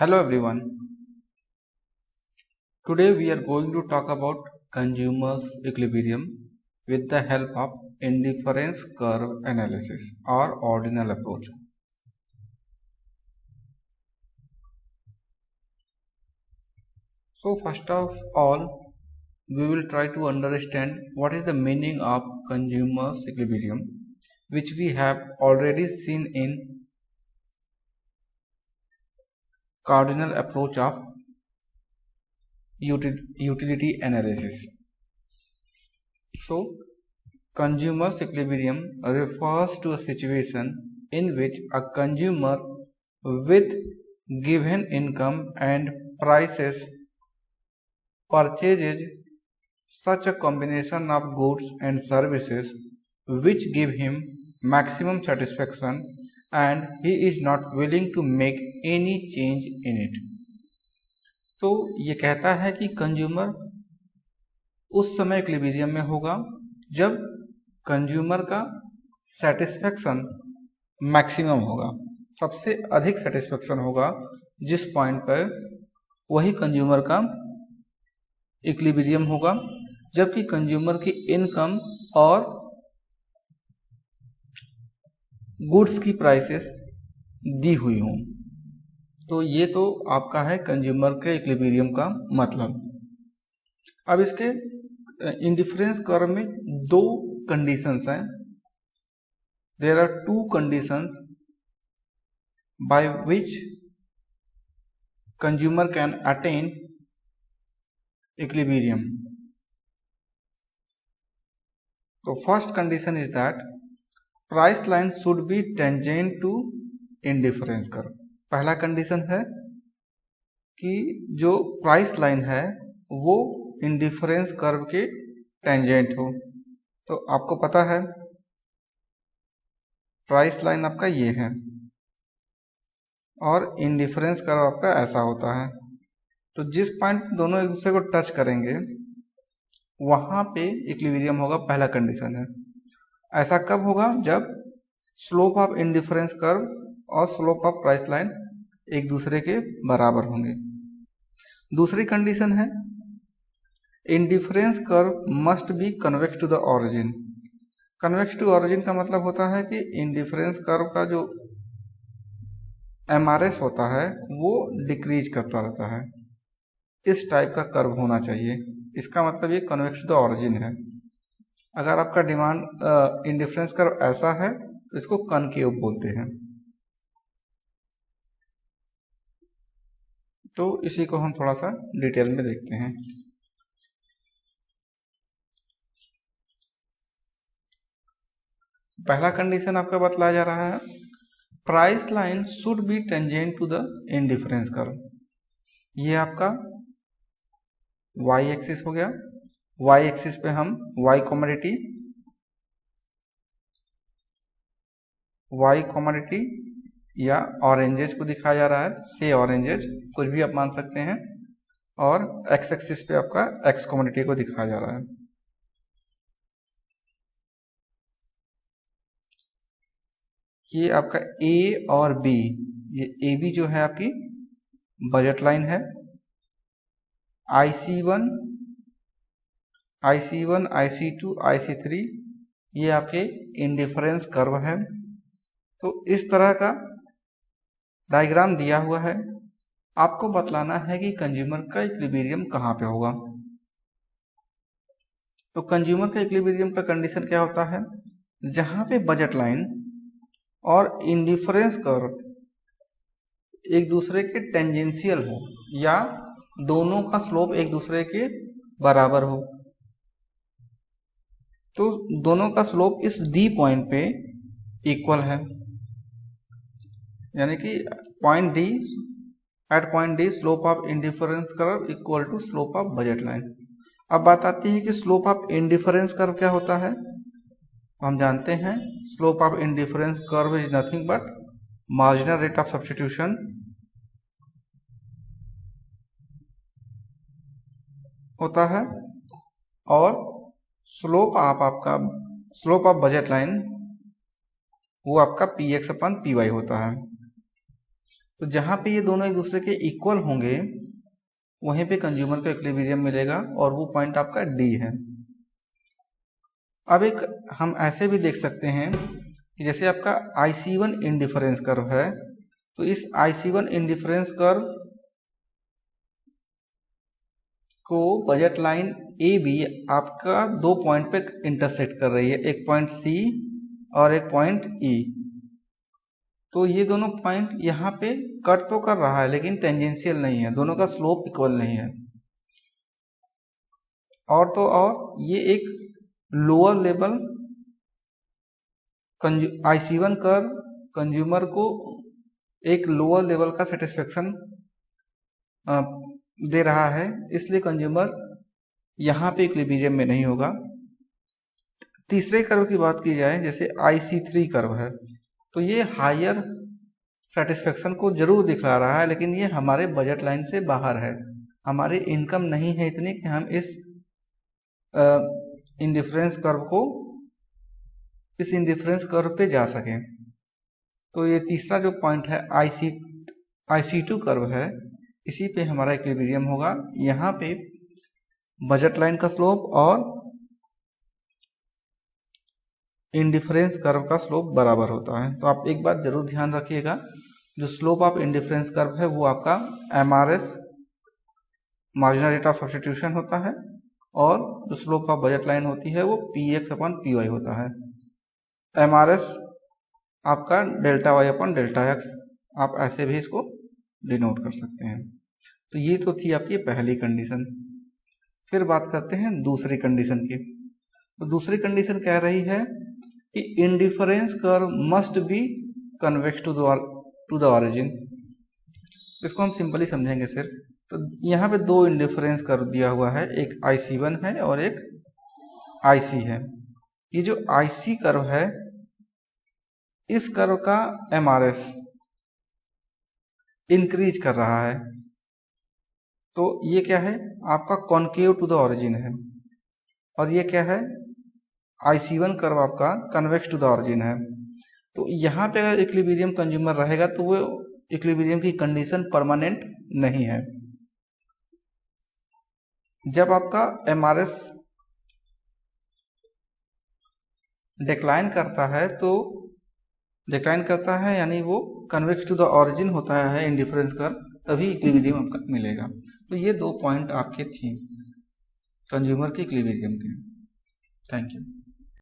Hello everyone. Today we are going to talk about consumers equilibrium with the help of indifference curve analysis or ordinal approach. So first of all, we will try to understand what is the meaning of consumers equilibrium, which we have already seen in cardinal approach of utility analysis. So, consumers equilibrium refers to a situation in which a consumer with given income and prices purchases such a combination of goods and services which give him maximum satisfaction and he is not willing to make any change in it. तो ये कहता है कि consumer उस समय equilibrium में होगा जब कंज्यूमर का सेटिस्फेक्शन मैक्सिमम होगा, सबसे अधिक सेटिस्फेक्शन होगा जिस पॉइंट पर वही कंज्यूमर का इक्विलिब्रियम होगा, जबकि कंज्यूमर की इनकम और गुड्स की प्राइसेस दी हुई हों। तो ये तो आपका है कंज्यूमर के इक्विलिब्रियम का मतलब। अब इसके इंडिफरेंस कर्व में दो कंडीशंस हैं। There are two conditions by which consumer can attain equilibrium. तो first condition is that price line should be tangent to indifference curve. पहला कंडीशन है कि जो प्राइस लाइन है वो इंडिफरेंस कर्व के टेंजेंट हो। तो आपको पता है प्राइस लाइन आपका ये है और इंडिफरेंस कर्व आपका ऐसा होता है। तो जिस पॉइंट दोनों एक दूसरे को टच करेंगे वहां पे इक्विलिब्रियम होगा, पहला कंडीशन है। ऐसा कब होगा? जब स्लोप ऑफ इंडिफरेंस कर्व और स्लोप ऑफ प्राइस लाइन एक दूसरे के बराबर होंगे। दूसरी कंडीशन है indifference curve must be convex to the origin. Convex to origin का मतलब होता है कि इंडिफरेंस कर्व का जो MRS होता है वो डिक्रीज करता रहता है। इस टाइप का कर्व होना चाहिए। इसका मतलब ये कन्वेक्स टू द ऑरिजिन है। अगर आपका डिमांड इंडिफरेंस कर्व ऐसा है तो इसको कनकेव बोलते हैं। तो इसी को हम थोड़ा सा डिटेल में देखते हैं। पहला कंडीशन आपका बतलाया जा रहा है price line should be tangent to the indifference curve. ये आपका वाई एक्सिस हो गया। वाई एक्सिस पे हम वाई कमोडिटी या ऑरेंजेस को दिखाया जा रहा है। से ऑरेंजेस कुछ भी आप मान सकते हैं। और एक्स एक्सिस पे आपका एक्स कमोडिटी को दिखाया जा रहा है। ये आपका ए और बी, ये ए बी जो है आपकी बजट लाइन है। IC1, IC2, IC3 ये आपके इंडिफरेंस कर्व है। तो इस तरह का डायग्राम दिया हुआ है। आपको बतलाना है कि कंज्यूमर का इक्विलिब्रियम कहाँ पे होगा। तो कंज्यूमर का इक्विलिब्रियम का कंडीशन क्या होता है? जहां पे बजट लाइन और इंडिफरेंस कर्व एक दूसरे के टेंजेंशियल हो या दोनों का स्लोप एक दूसरे के बराबर हो। तो दोनों का स्लोप इस डी पॉइंट पे इक्वल है, यानी कि point D, at point D slope of indifference curve equal to slope of budget line. अब बात आती है कि स्लोप ऑफ इंडिफरेंस कर्व क्या होता है। हम जानते हैं slope of indifference curve is nothing but marginal rate of substitution होता है और स्लोप ऑफ बजट लाइन वो आपका PX/PY होता है। तो जहाँ पे ये दोनों एक दूसरे के इक्वल होंगे वहीं पे कंज्यूमर का इक्विलिब्रियम मिलेगा और वो पॉइंट आपका डी है। अब एक हम ऐसे भी देख सकते हैं कि जैसे आपका IC1 इंडिफरेंस कर्व है, तो इस IC1 इंडिफरेंस कर्व को बजट लाइन ए बी आपका दो पॉइंट पे इंटरसेक्ट कर रही है, एक पॉइंट सी और एक पॉइंट ई। तो ये दोनों पॉइंट यहाँ पे कट तो कर रहा है लेकिन टेंजेंशियल नहीं है, दोनों का स्लोप इक्वल नहीं है। और तो और ये एक lower level IC1 curve consumer को एक लोअर लेवल का सेटिस्फेक्शन दे रहा है, इसलिए कंज्यूमर यहाँ पे इक्विलिब्रियम में नहीं होगा। तीसरे कर्व की बात की जाए, जैसे IC3 कर्व है, तो ये हायर सेटिस्फेक्शन को जरूर दिखला रहा है लेकिन ये हमारे बजट लाइन से बाहर है, हमारी इनकम नहीं है इतनी कि हम इस इंडिफरेंस कर्व पे जा सकें। तो ये तीसरा जो पॉइंट है IC2 कर्व है, इसी पे हमारा इक्विलिब्रियम होगा। यहाँ पे बजट लाइन का स्लोप और इंडिफरेंस कर्व का स्लोप बराबर होता है। तो आप एक बात जरूर ध्यान रखिएगा, जो स्लोप ऑफ इंडिफरेंस कर्व है वो आपका MRS marginal rate of substitution होता है और जो स्लोप ऑफ बजट लाइन होती है वो PX/PY होता है। MRS आपका delta Y upon delta X, आप ऐसे भी इसको डिनोट कर सकते हैं। तो ये तो थी आपकी पहली कंडीशन। फिर बात करते हैं दूसरी कंडीशन की। तो दूसरी कंडीशन कह रही है कि indifference curve must be convex to the origin. इसको हम सिंपली समझेंगे सिर्फ। तो यहाँ पे दो इंडिफरेंस कर्व दिया हुआ है, एक IC1 है और एक IC है। ये जो IC कर्व है, इस कर्व का MRS इंक्रीज कर रहा है। तो ये क्या है, आपका कॉन्केव टू द ऑरिजिन है, और ये क्या है, IC1 कर्व आपका कन्वेक्स टू द ऑरिजिन है। तो यहाँ पे अगर इक्विलिब्रियम कंज्यूमर रहेगा तो वो इक्विलिब्रियम की कंडीशन परमानेंट नहीं है। जब आपका MRS डिक्लाइन करता है यानी वो कन्वेक्स टू द ऑरिजिन होता है इंडिफरेंस कर्व, तभी इक्विलिब्रियम आपका मिलेगा। तो ये दो पॉइंट आपके थी कंज्यूमर के इक्विलिब्रियम के। Thank you.